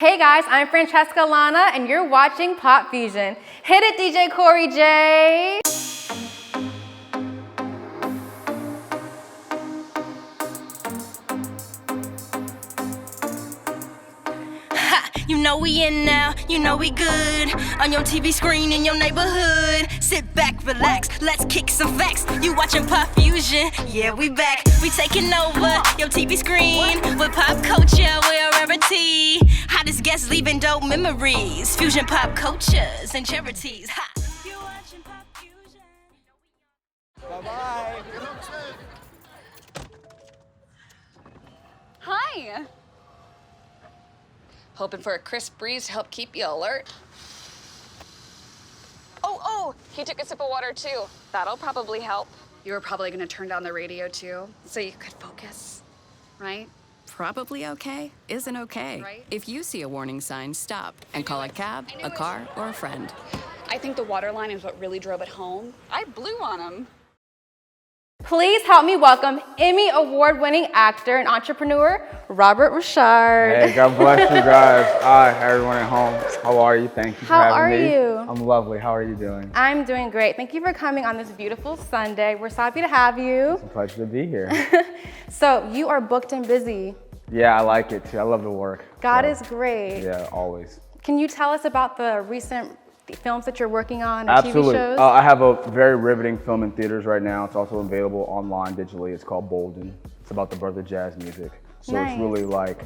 Hey guys, I'm Francesca Lana, and you're watching PopFuzion. Hit it, DJ Corey J. You know we in now, you know we good. On your TV screen in your neighborhood. Sit back, relax, let's kick some facts. You watching PopFuzion, yeah, we back. We taking over your TV screen with pop culture, we're a rarity. Hottest guests leaving dope memories. Fusion pop cultures and charities. Ha! You watching PopFuzion. Bye-bye. Hi. Hoping for a crisp breeze to help keep you alert. Oh, he took a sip of water too. That'll probably help. You were probably gonna turn down the radio too, so you could focus, right? Probably okay isn't okay. Right. If you see a warning sign, stop and call a cab, a car, or a friend. I think the water line is what really drove it home. I blew on him. Please help me welcome Emmy award-winning actor and entrepreneur, Robert Ri'chard. Hey, God bless you guys. Hi, everyone at home. How are you? Thank you for having me. How are you? I'm lovely. How are you doing? I'm doing great. Thank you for coming on this beautiful Sunday. We're so happy to have you. It's a pleasure to be here. So you are booked and busy. Yeah, I like it too. I love the work. God So, is great. Yeah, always. Can you tell us about the recent films that you're working on or Absolutely. TV shows? I have a very riveting film in theaters right now. It's also available online digitally. It's called Bolden. It's about the birth of jazz music. So Nice. It's really like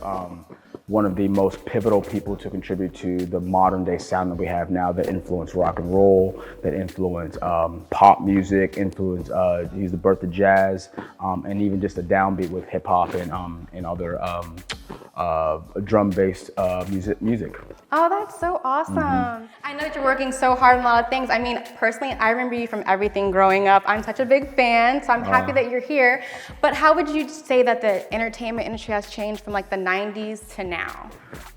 one of the most pivotal people to contribute to the modern day sound that we have now that influence rock and roll, that influence pop music, he's the birth of jazz, and even just a downbeat with hip hop and other drum-based music. Oh, that's so awesome. I know that you're working so hard on a lot of things. I mean, personally, I remember you from everything growing up. I'm such a big fan, so I'm happy that you're here. But how would you say that the entertainment industry has changed from like the 90s to now?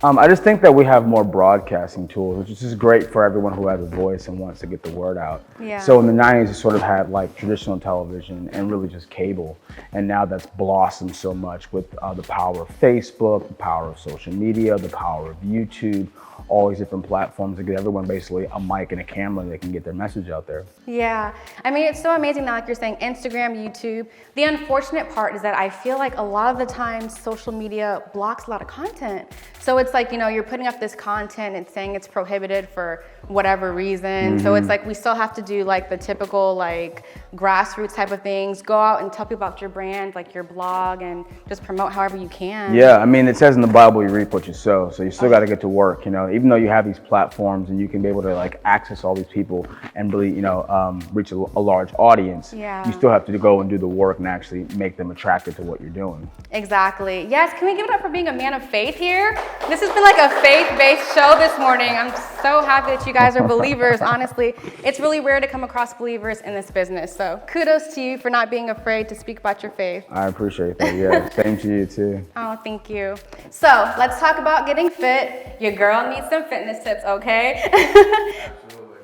I just think that we have more broadcasting tools, which is just great for everyone who has a voice and wants to get the word out. Yeah. So in the 90s, you sort of had like traditional television and really just cable. And now that's blossomed so much with the power of Facebook, the power of social media, the power of YouTube, all these different platforms to get everyone basically a mic and a camera that can get their message out there. Yeah, I mean, it's so amazing now, like you're saying, Instagram, YouTube. The unfortunate part is that I feel like a lot of the times social media blocks a lot of content. So it's like, you know, you're putting up this content and saying it's prohibited for whatever reason. So it's like we still have to do like the typical like grassroots type of things, go out and tell people about your brand, like your blog, and just promote however you can. Yeah, I mean, it says in the Bible, you reap what you sow. So you still got to get to work, you know, even though you have these platforms and you can be able to like access all these people and really, you know, reach a large audience. Yeah. You still have to go and do the work and actually make them attracted to what you're doing. Exactly. Yes, can we give it up for being a man of faith here? This has been like a faith-based show this morning. I'm so happy that you guys are believers, honestly. It's really rare to come across believers in this business. So kudos to you for not being afraid to speak about your faith. I appreciate that, yeah. Same to you too. Oh, thank you. So let's talk about getting fit. Your girl needs some fitness tips, okay?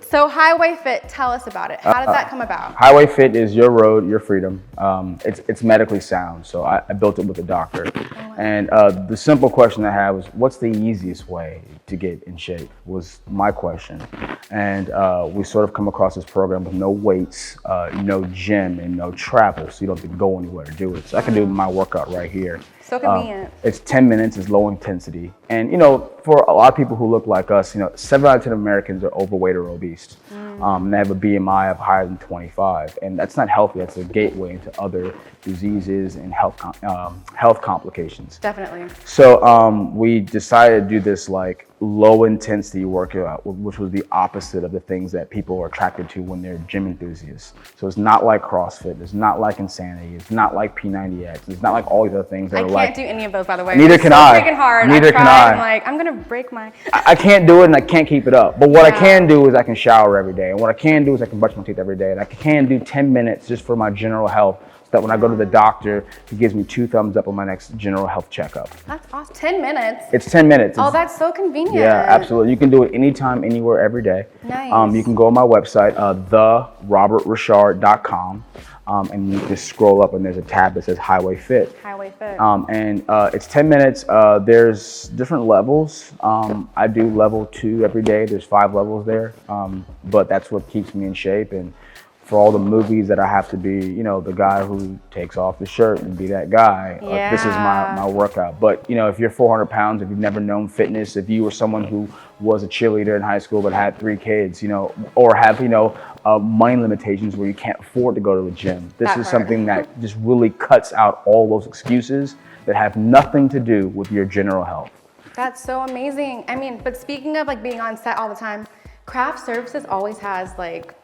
So Highway Fit, tell us about it. How did that come about? Highway Fit is your road, your freedom. It's medically sound, so I built it with a doctor. And the simple question I had was, what's the easiest way to get in shape, was my question. And we sort of come across this program with no weights, no gym, and no travel, so you don't have to go anywhere to do it. So I can do my workout right here. So convenient. It's 10 minutes, it's low intensity. And, you know, for a lot of people who look like us, you know, 7 out of 10 Americans are overweight or obese. And they have a BMI of higher than 25. And that's not healthy. That's a gateway into other diseases and health complications. Definitely. So we decided to do this like low intensity workout, which was the opposite of the things that people are attracted to when they're gym enthusiasts. So it's not like CrossFit, it's not like Insanity, it's not like P90X, it's not like all these other things that I are can't like. do any of those, by the way. Neither It's can so I. freaking hard. Neither can I. I'm like, I'm gonna break my. I can't do it and I can't keep it up. But what I can do is I can shower every day. And what I can do is I can brush my teeth every day. And I can do 10 minutes just for my general health, so that when I go to the doctor, he gives me 2 thumbs up on my next general health checkup. That's awesome. 10 minutes. It's 10 minutes. Oh, that's so convenient. Yeah, absolutely. You can do it anytime, anywhere, every day. Nice. You can go on my website, therobertrichard.com. and you just scroll up and there's a tab that says Highway Fit. Highway Fit. And it's 10 minutes. There's different levels. I do level 2 every day. There's 5 levels there, but that's what keeps me in shape. And for all the movies that I have to be, you know, the guy who takes off the shirt and be that guy, this is my workout. But, you know, if you're 400 pounds, if you've never known fitness, if you were someone who was a cheerleader in high school but had 3 kids, you know, or have, you know, money limitations where you can't afford to go to the gym, this is something that just really cuts out all those excuses that have nothing to do with your general health. That's so amazing. I mean, but speaking of like being on set all the time, craft services always has like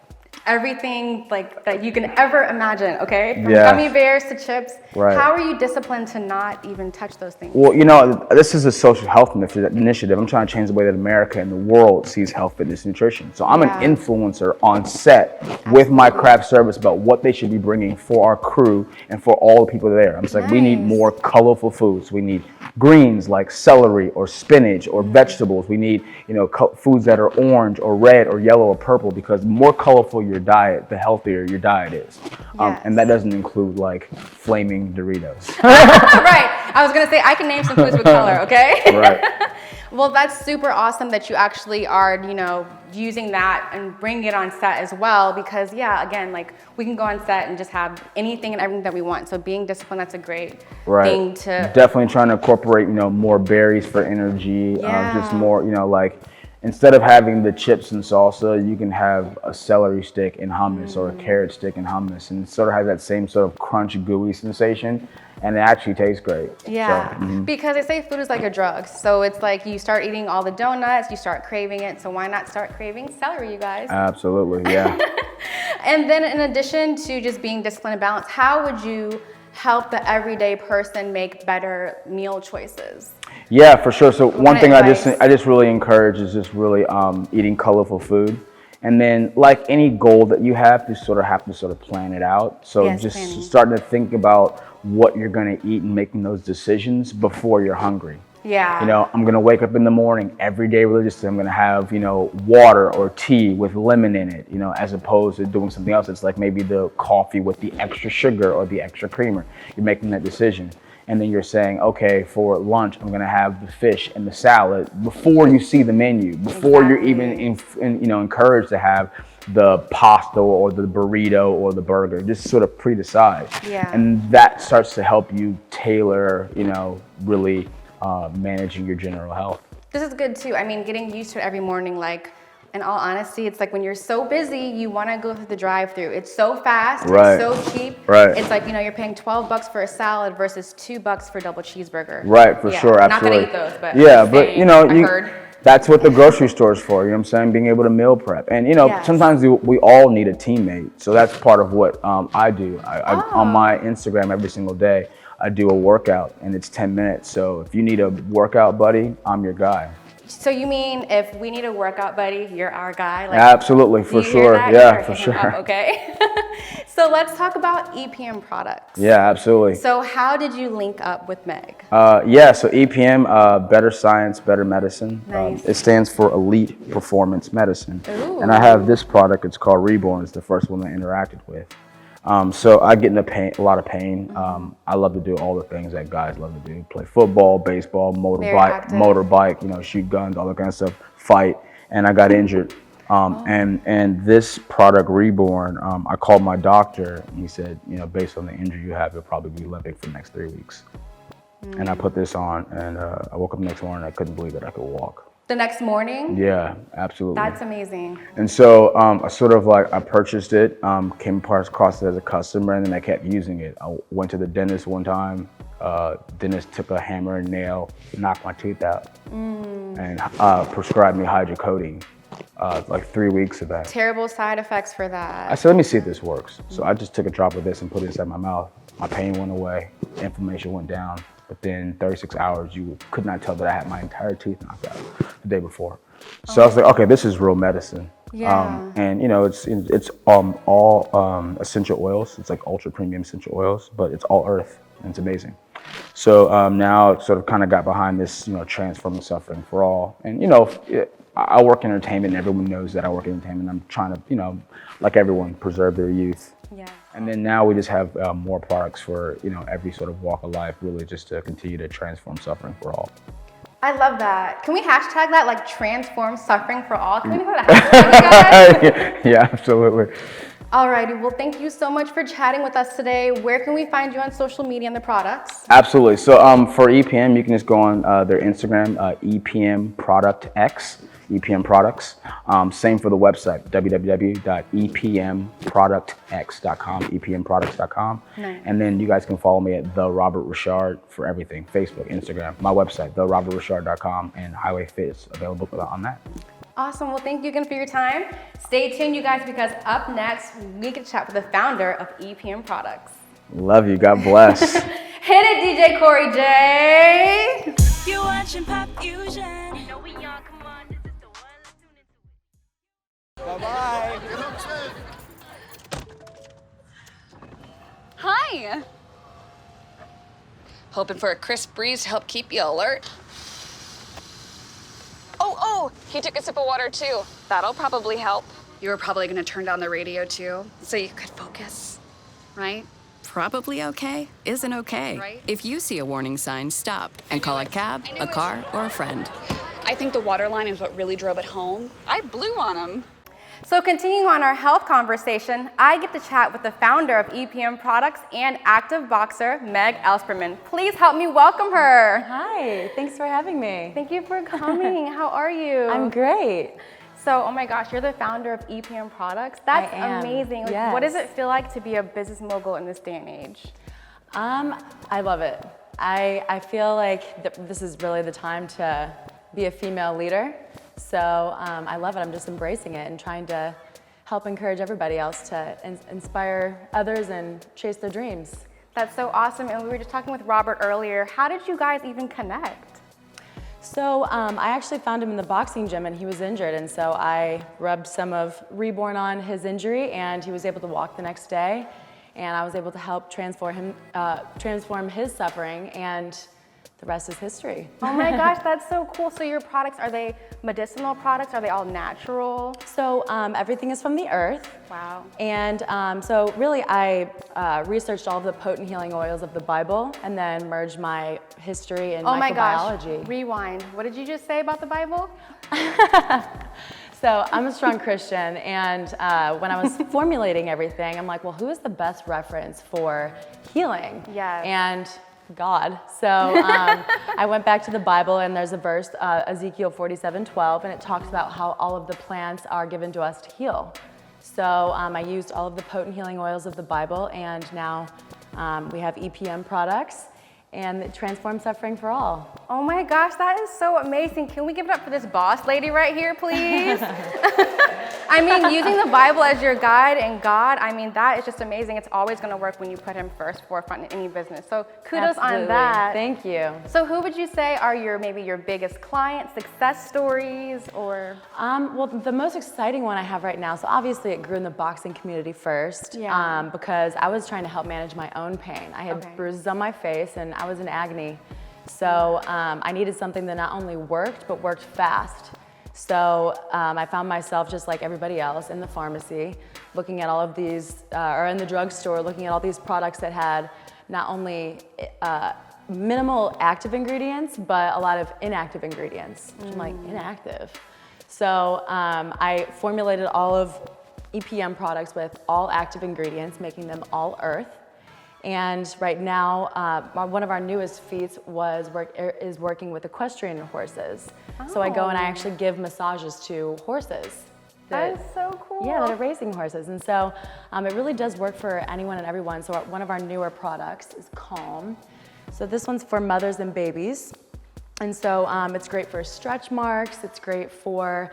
everything like that you can ever imagine, okay? From gummy bears to chips. Right. How are you disciplined to not even touch those things? Well, you know, this is a social health initiative. I'm trying to change the way that America and the world sees health, fitness, nutrition. So I'm an influencer on set with my craft service about what they should be bringing for our crew and for all the people there. I'm just like, we need more colorful foods. We need greens like celery or spinach or vegetables. We need, you know, foods that are orange or red or yellow or purple, because the more colorful your diet, the healthier your diet is. And that doesn't include like flaming Doritos. Right. I was going to say, I can name some foods with color, okay? Right. Well, that's super awesome that you actually are, you know, using that and bringing it on set as well, because again, like we can go on set and just have anything and everything that we want. So being disciplined, that's a great thing to... Definitely trying to incorporate, you know, more berries for energy, just more, you know, like instead of having the chips and salsa, you can have a celery stick and hummus or a carrot stick and hummus, and it sort of has that same sort of crunch, gooey sensation, and it actually tastes great. Yeah, because they say food is like a drug. So it's like you start eating all the donuts, you start craving it. So why not start craving celery, you guys? Absolutely, yeah. And then in addition to just being disciplined and balanced, how would you help the everyday person make better meal choices? Yeah, for sure. So one thing I just really encourage is just really eating colorful food. And then like any goal that you have, you sort of have to sort of plan it out. So just starting to think about what you're going to eat and making those decisions before you're hungry. Yeah. You know, I'm going to wake up in the morning every day religiously. I'm going to have, you know, water or tea with lemon in it, you know, as opposed to doing something else. It's like maybe the coffee with the extra sugar or the extra creamer. You're making that decision. And then you're saying, okay, for lunch, I'm going to have the fish and the salad before you see the menu, before you're even, you know, encouraged to have the pasta or the burrito or the burger. Just sort of pre-decide. Yeah. And that starts to help you tailor, you know, really managing your general health. This is good too. I mean, getting used to it every morning, like, in all honesty, it's like when you're so busy, you want to go through the drive-through. It's so fast, it's so cheap. Right. It's like, you know, you're paying $12 for a salad versus $2 for a double cheeseburger. Right, for sure, absolutely. Not gonna eat those, but but you know, that's what the grocery store is for. You know what I'm saying? Being able to meal prep, and you know, sometimes we all need a teammate. So that's part of what I do. On my Instagram every single day, I do a workout, and it's 10 minutes. So if you need a workout buddy, I'm your guy. So you mean if we need a workout buddy, you're our guy? Like, absolutely, for sure. Yeah, for sure. Okay. So let's talk about EPM Productx. Yeah, absolutely. So how did you link up with Meg? So EPM, Better Science, Better Medicine. Nice. It stands for Elite Performance Medicine. Ooh. And I have this product, it's called Reborn. It's the first one I interacted with. So I get in a lot of pain. I love to do all the things that guys love to do. Play football, baseball, motorbike, you know, shoot guns, all that kind of stuff, fight. And I got injured. And this product, Reborn, I called my doctor and he said, you know, based on the injury you have, you'll probably be limping for the next 3 weeks. And I put this on and I woke up the next morning and I couldn't believe that I could walk. The next morning? Yeah, absolutely. That's amazing. And so I sort of like, I purchased it, came across it as a customer, and then I kept using it. I went to the dentist one time. Dentist took a hammer and nail, knocked my tooth out, and prescribed me hydrocodone, like 3 weeks of that. Terrible side effects for that. I said, let me see if this works. So I just took a drop of this and put it inside my mouth. My pain went away, inflammation went down. Within 36 hours, you could not tell that I had my entire tooth knocked out the day before. So I was like, okay, this is real medicine. Yeah. And you know, it's all essential oils. It's like ultra premium essential oils, but it's all earth, and it's amazing. So now I sort of kind of got behind this, transforming suffering for all. And, I work in entertainment, and everyone knows that I work in entertainment. I'm trying to, like everyone, preserve their youth. Yeah. And then now we just have more products for, every sort of walk of life, really just to continue to transform suffering for all. I love that. Can we hashtag that, like transform suffering for all? Can we put a hashtag, you guys? Yeah, absolutely. Alrighty, well, thank you so much for chatting with us today. Where can we find you on social media and the products? Absolutely. So for EPM, you can just go on their Instagram, EPM Productx, EPM Productx. Same for the website, www.epmproductx.com, epmproducts.com. Nice. And then you guys can follow me at The Robert Ri'chard for everything, Facebook, Instagram, my website, therobertrichard.com, and Highway Fit is available on that. Awesome. Well, thank you again for your time. Stay tuned, you guys, because up next, we get to chat with the founder of EPM Productx. Love you. God bless. Hit it, DJ Corey J. You're watching PopFuzion. You know we young, come on, this is the one. Let's tune into it. Bye-bye. Hi. Hoping for a crisp breeze to help keep you alert? Oh, he took a sip of water too. That'll probably help. You were probably gonna turn down the radio too, so you could focus, right? Probably okay isn't okay. Right. If you see a warning sign, stop and call a cab, a car, or a friend. I think the water line is what really drove it home. I blew on him. So continuing on our health conversation, I get to chat with the founder of EPM Productx and active boxer, Meg Ellspermann. Please help me welcome her. Hi, thanks for having me. Thank you for coming. How are you? I'm great. So, oh my gosh, you're the founder of EPM Productx. That's I am. amazing. Like, Yes. what does it feel like to be a business mogul in this day and age? I love it. I feel like this is really the time to be a female leader. So I love it. I'm just embracing it and trying to help encourage everybody else to inspire others and chase their dreams. That's so awesome. And we were just talking with Robert earlier. How did you guys even connect? So I actually found him in the boxing gym and he was injured, and so I rubbed some of Reborn on his injury and he was able to walk the next day, and I was able to help transform his suffering, and the rest is history. Oh my gosh, that's so cool. So your products, are they medicinal products? Are they all natural? So everything is from the earth. Wow. And so really I researched all of the potent healing oils of the Bible and then merged my history and Oh my gosh, microbiology. rewind. What did you just say about the Bible? So I'm a strong Christian, and when I was formulating everything, I'm like, well, who is the best reference for healing? Yes. And God. So I went back to the Bible, and there's a verse, Ezekiel 47:12, and it talks about how all of the plants are given to us to heal. So I used all of the potent healing oils of the Bible, and now we have EPM Productx, and it transforms suffering for all. Oh my gosh, that is so amazing. Can we give it up for this boss lady right here, please? I mean, using the Bible as your guide and God, I mean, that is just amazing. It's always going to work when you put him first forefront in any business. So kudos Absolutely. on that. Thank you. So who would you say are maybe your biggest clients, success stories, or? Well, the most exciting one I have right now, so obviously it grew in the boxing community first, Yeah. because I was trying to help manage my own pain. I had bruises on my face and I was in agony. So I needed something that not only worked, but worked fast. So I found myself just like everybody else in the pharmacy, looking at all of these, or in the drugstore, looking at all these products that had not only minimal active ingredients, but a lot of inactive ingredients. Which I'm like, inactive? So I formulated all of EPM products with all active ingredients, making them all earth. And right now, one of our newest feats is working with equestrian horses. So I go and I actually give massages to horses. That is so cool. Yeah, that are racing horses. And so it really does work for anyone and everyone. So one of our newer products is Calm. So this one's for mothers and babies. And so it's great for stretch marks, it's great for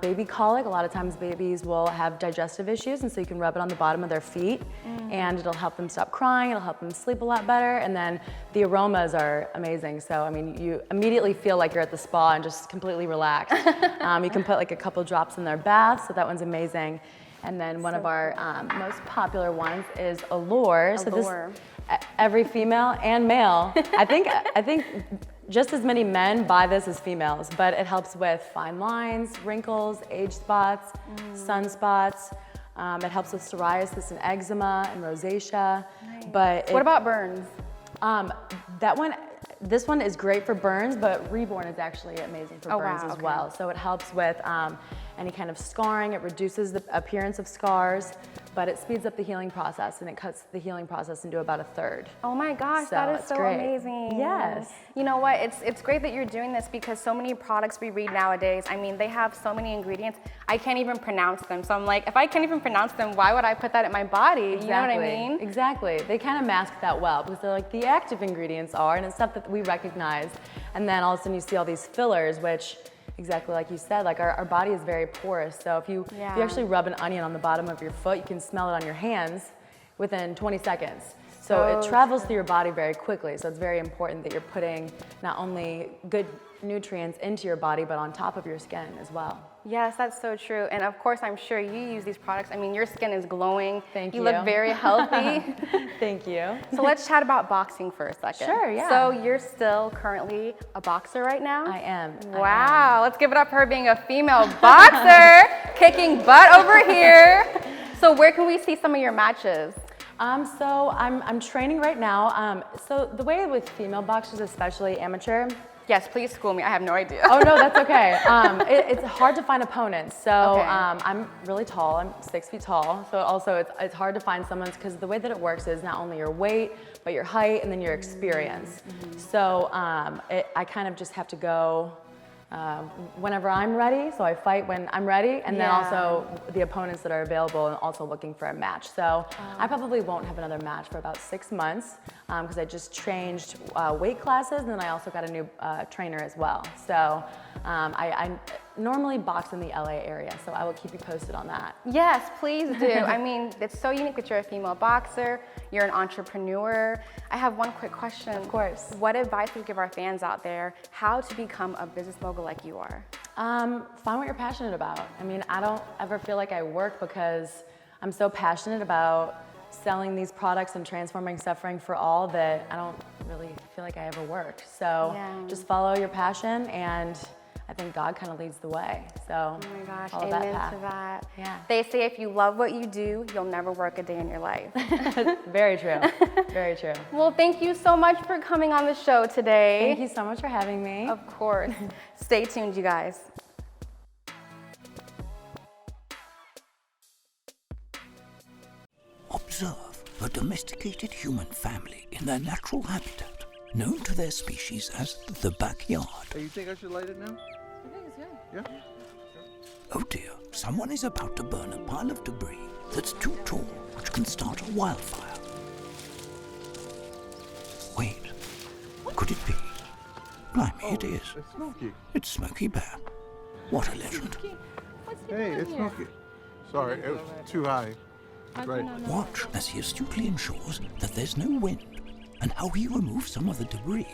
baby colic. A lot of times babies will have digestive issues, and so you can rub it on the bottom of their feet, and it'll help them stop crying, it'll help them sleep a lot better, and then the aromas are amazing. So, I mean, you immediately feel like you're at the spa and just completely relaxed. You can put like a couple drops in their bath, so that one's amazing. And then one of our most popular ones is Allure. So Allure. Every female and male, I think just as many men buy this as females, but it helps with fine lines, wrinkles, age spots, sunspots. It helps with psoriasis and eczema and rosacea. Nice. But What about burns? This one is great for burns, but Reborn is actually amazing for burns as well. So it helps with any kind of scarring. It reduces the appearance of scars, but it speeds up the healing process, and it cuts the healing process into about a third. Oh my gosh, So that is it's so great. amazing. Yes. You know what, it's great that you're doing this because so many products we read nowadays, I mean, they have so many ingredients, I can't even pronounce them. So I'm like, if I can't even pronounce them, why would I put that in my body? Exactly. You know what I mean? Exactly. They kind of mask that well because they're like, the active ingredients are, and it's stuff that we recognize. And then all of a sudden you see all these fillers, which, exactly like you said, like our body is very porous. So if you actually rub an onion on the bottom of your foot, you can smell it on your hands within 20 seconds. So it travels through your body very quickly. So it's very important that you're putting not only good nutrients into your body, but on top of your skin as well. Yes, that's so true. And of course, I'm sure you use these products. I mean, your skin is glowing. Thank you. You look very healthy. Thank you. So let's chat about boxing for a second. Sure, yeah. So you're still currently a boxer right now? I am. Wow, let's give it up for her being a female boxer, kicking butt over here. So where can we see some of your matches? So I'm training right now. So the way with female boxers, especially amateur. Yes, please school me. I have no idea. Oh no, that's okay. It's hard to find opponents. So Okay. I'm really tall. I'm 6 feet tall. So also it's hard to find someone's because the way that it works is not only your weight, but your height and then your experience. So I kind of just have to go whenever I'm ready. So I fight when I'm ready, and then also the opponents that are available and also looking for a match. So I probably won't have another match for about 6 months because I just changed weight classes, and then I also got a new trainer as well. So I normally box in the LA area, so I will keep you posted on that. Yes, please do. I mean, it's so unique that you're a female boxer, you're an entrepreneur. I have one quick question. Of course. What advice would you give our fans out there how to become a business mogul like you are? Find what you're passionate about. I mean, I don't ever feel like I work because I'm so passionate about selling these products and transforming suffering for all that I don't really feel like I ever work. So just follow your passion, and I think God kind of leads the way. So Oh my gosh, follow amen that path. to that. Yeah. They say if you love what you do, you'll never work a day in your life. Very true. Very true. Well, thank you so much for coming on the show today. Thank you so much for having me. Of course. Stay tuned, you guys. Observe a domesticated human family in their natural habitat, known to their species as the backyard. Hey, you think I should light it now? I think it's good. Yeah? Oh dear, someone is about to burn a pile of debris that's too tall, which can start a wildfire. Wait, could it be? Blimey, it is. It's Smokey. It's Smokey Bear. What a legend. Hey, it's Smokey. Sorry, it was too high. Right. Watch as he astutely ensures that there's no wind, and how he removes some of the debris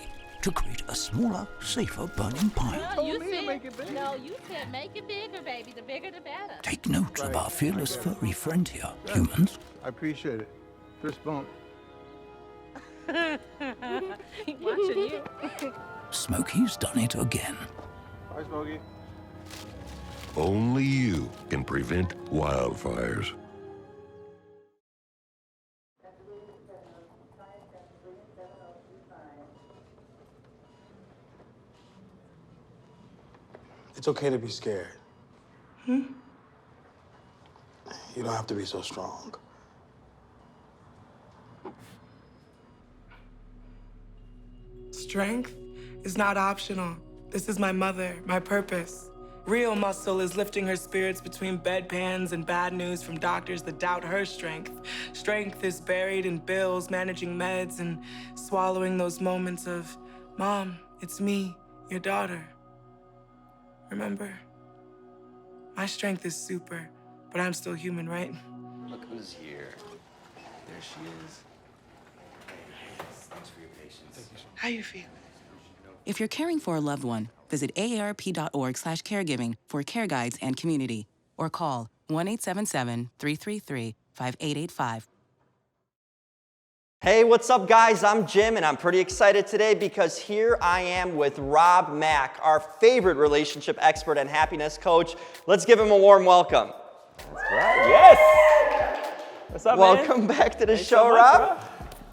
to create a smaller, safer burning pile. No, you me to said, make it big. no, you said make it bigger, baby. The bigger, the better. Take note of Right. our fearless I get it. furry friend here, humans. I appreciate it. Fist bump. Watching you. Smokey's done it again. Bye, Smokey. Only you can prevent wildfires. It's okay to be scared. You don't have to be so strong. Strength is not optional. This is my mother, my purpose. Real muscle is lifting her spirits between bedpans and bad news from doctors that doubt her strength. Strength is buried in bills, managing meds, and swallowing those moments of, Mom, it's me, your daughter. Remember? My strength is super, but I'm still human, right? Look who's here. There she is. Thanks for your patience. How you feel? If you're caring for a loved one, visit aarp.org/caregiving for care guides and community, or call 1-877-333-5885. Hey, what's up, guys? I'm Jim, and I'm pretty excited today because here I am with Rob Mack, our favorite relationship expert and happiness coach. Let's give him a warm welcome. That's right. Yes! What's up, Welcome man? back to the Thanks show, so much, Rob.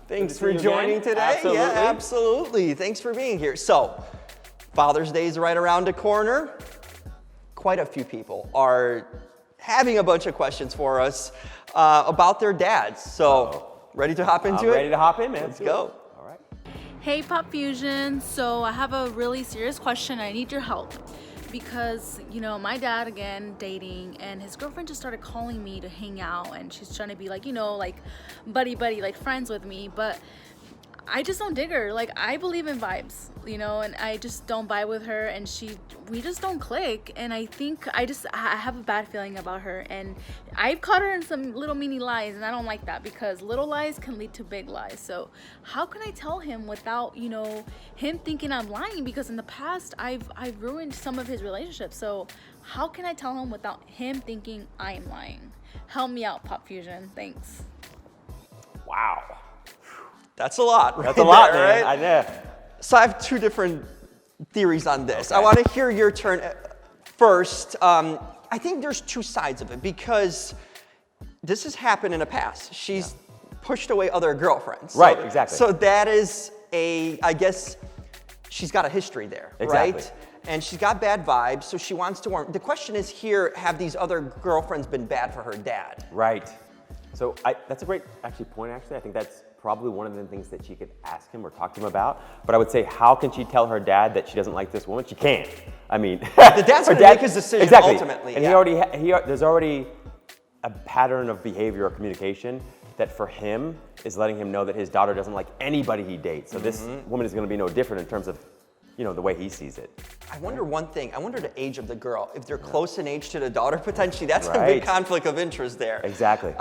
Thanks for joining today. Absolutely. Yeah, absolutely. Thanks for being here. So, Father's Day is right around the corner. Quite a few people are having a bunch of questions for us about their dads. So, ready to hop into it? Ready to hop in, man. Let's go. All right. Hey, PopFuzion. So I have a really serious question. I need your help. Because, you know, my dad, again, dating, and his girlfriend just started calling me to hang out, and she's trying to be like, you know, like buddy, like friends with me, but I just don't dig her. Like, I believe in vibes, you know, and I just don't vibe with her, and we just don't click, and I think I have a bad feeling about her, and I've caught her in some little mini lies, and I don't like that because little lies can lead to big lies. So how can I tell him without, you know, him thinking I'm lying? Because in the past I've ruined some of his relationships. So how can I tell him without him thinking I'm lying? Help me out, PopFuzion. Thanks. Wow. That's a lot. That's a lot, there, man. right? I know. So I have two different theories on this. I want to hear your turn first. I think there's two sides of it because this has happened in the past. She's pushed away other girlfriends. Right, exactly. So that is I guess she's got a history there, Exactly. right? And she's got bad vibes, so she wants to warm. The question is here, have these other girlfriends been bad for her dad? Right. So that's a great point, actually. I think that's probably one of the things that she could ask him or talk to him about. But I would say, how can she tell her dad that she doesn't like this woman? She can't. I mean, The dad's going to make his decision ultimately. And there's already a pattern of behavior or communication that for him is letting him know that his daughter doesn't like anybody he dates. So this woman is going to be no different in terms of, you know, the way he sees it. I wonder one thing. I wonder the age of the girl. If they're close in age to the daughter, potentially, that's a Right. big conflict of interest there. Exactly.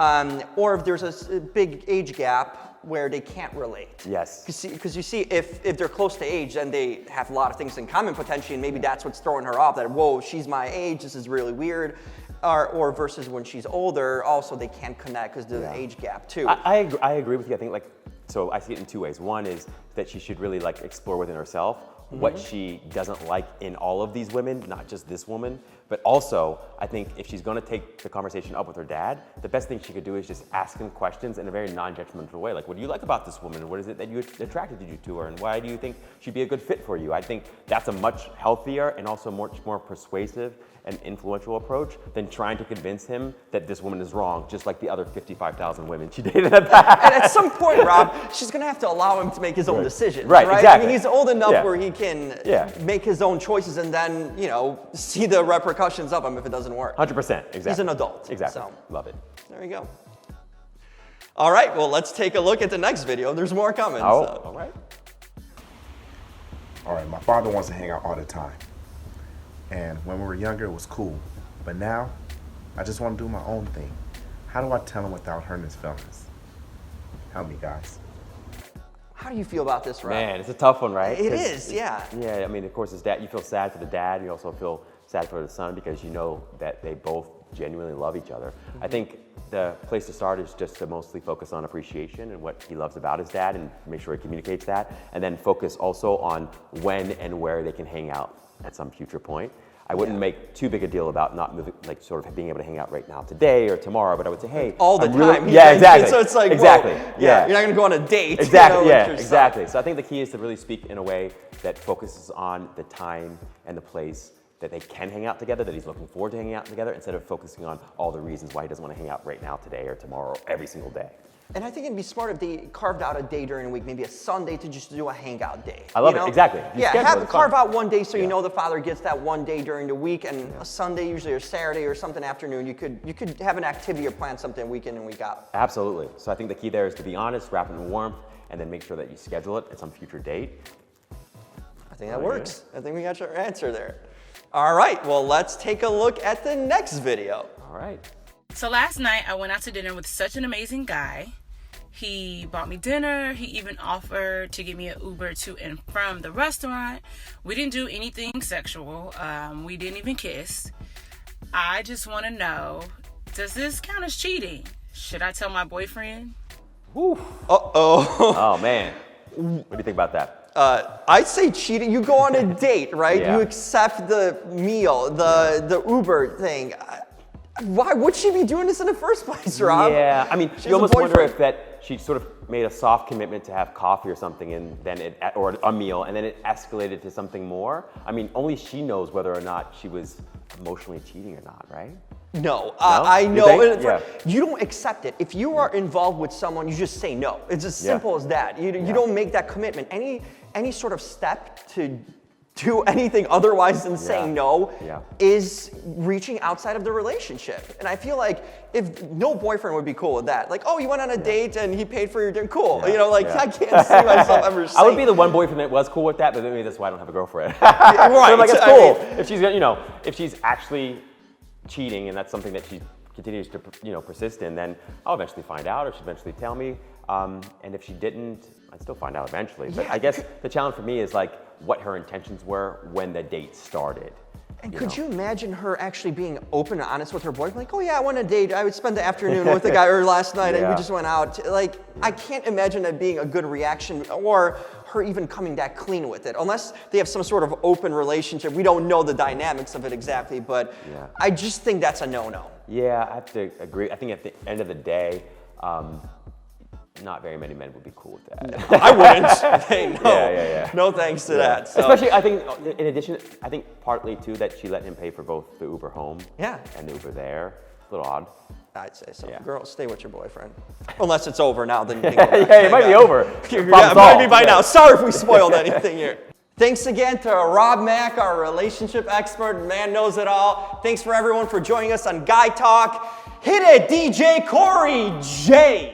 Or if there's a big age gap where they can't relate. Yes. Because you see, if they're close to age, then they have a lot of things in common potentially, and maybe that's what's throwing her off, that, whoa, she's my age, this is really weird. Or versus when she's older, also they can't connect because there's an age gap too. I agree with you. I think so I see it in two ways. One is that she should really explore within herself what she doesn't like in all of these women, not just this woman. But also, I think if she's going to take the conversation up with her dad, the best thing she could do is just ask him questions in a very non-judgmental way. Like, what do you like about this woman? What is it that attracted you to her? And why do you think she'd be a good fit for you? I think that's a much healthier and also much more persuasive and influential approach than trying to convince him that this woman is wrong, just like the other 55,000 women she dated in the past. And at some point, Rob, she's going to have to allow him to make his own decisions. Right, I exactly. mean, he's old enough where he can Yeah. make his own choices and then, you know, see the repercussions of them if it doesn't work. 100%, exactly. He's an adult. Exactly, So, love it. there you go. All right, well, let's take a look at the next video. There's more coming. Oh, so. all right. All right, my father wants to hang out all the time. And when we were younger, it was cool. But now, I just want to do my own thing. How do I tell him without hurting his feelings? Help me, guys. How do you feel about this, Rob? Man, it's a tough one, right? It is, yeah. Yeah, I mean, of course, you feel sad for the dad. You also feel sad for the son because you know that they both genuinely love each other. I think the place to start is just to mostly focus on appreciation and what he loves about his dad and make sure he communicates that. And then focus also on when and where they can hang out at some future point. I wouldn't make too big a deal about not moving, sort of being able to hang out right now today or tomorrow, but I would say, hey, all the I'm time. Really, yeah, exactly. So it's like, exactly. Whoa, yeah, you're not gonna go on a date. Exactly. You know, Exactly. So I think the key is to really speak in a way that focuses on the time and the place that they can hang out together, that he's looking forward to hanging out together, instead of focusing on all the reasons why he doesn't want to hang out right now, today, or tomorrow, or every single day. And I think it'd be smart if they carved out a day during the week, maybe a Sunday to just do a hangout day. I love it, exactly. Carve out one day so you know the father gets that one day during the week, and a Sunday usually or Saturday or something afternoon, you could have an activity or plan something week in and week out. Absolutely. So I think the key there is to be honest, wrap it in warmth, and then make sure that you schedule it at some future date. I think that works. I think we got your answer there. All right, well, let's take a look at the next video. All right. So last night I went out to dinner with such an amazing guy. He bought me dinner. He even offered to give me an Uber to and from the restaurant. We didn't do anything sexual. We didn't even kiss. I just want to know, Does this count as cheating? Should I tell my boyfriend? Uh-oh. Oh, man. What do you think about that? I'd say cheating. You go on a date, right? Yeah. You accept the meal, the Uber thing. Why would she be doing this in the first place, Rob? Yeah, I mean, She's you almost a wonder boyfriend. if that she sort of made a soft commitment to have coffee or something, and then or a meal, and then it escalated to something more. I mean, only she knows whether or not she was emotionally cheating or not, right? No, I know. You think? Yeah. You don't accept it. If you are involved with someone, you just say no. It's as simple as that. You don't make that commitment. Any sort of step to do anything otherwise than saying no is reaching outside of the relationship. And I feel like if no boyfriend would be cool with that. Like, oh, you went on a date and he paid for your dinner. Cool. Yeah. You know, like I can't see myself ever saying. I would be the one boyfriend that was cool with that, but maybe that's why I don't have a girlfriend. Right. So like, it's cool. If she's, if she's actually cheating and that's something that she continues to, persist in, then I'll eventually find out, or she'll eventually tell me. And if she didn't, I'd still find out eventually. But I guess the challenge for me is like what her intentions were when the date started. And could you imagine her actually being open and honest with her boyfriend? Like, oh yeah, I went on a date. I would spend the afternoon with the guy or last night and we just went out. Like, I can't imagine that being a good reaction or her even coming back clean with it. Unless they have some sort of open relationship. We don't know the dynamics of it exactly, but I just think that's a no-no. Yeah, I have to agree. I think at the end of the day, not very many men would be cool with that. I wouldn't. Hey, no. Yeah. No thanks to that. So. Especially, I think, in addition, I think partly too that she let him pay for both the Uber home and the Uber there. A little odd. I'd say so. Girls, stay with your boyfriend. Unless it's over now, then you can go back. It might be over. It might be by now. Sorry if we spoiled anything here. Thanks again to Rob Mack, our relationship expert, man knows it all. Thanks for everyone for joining us on Guy Talk. Hit it, DJ Corey J.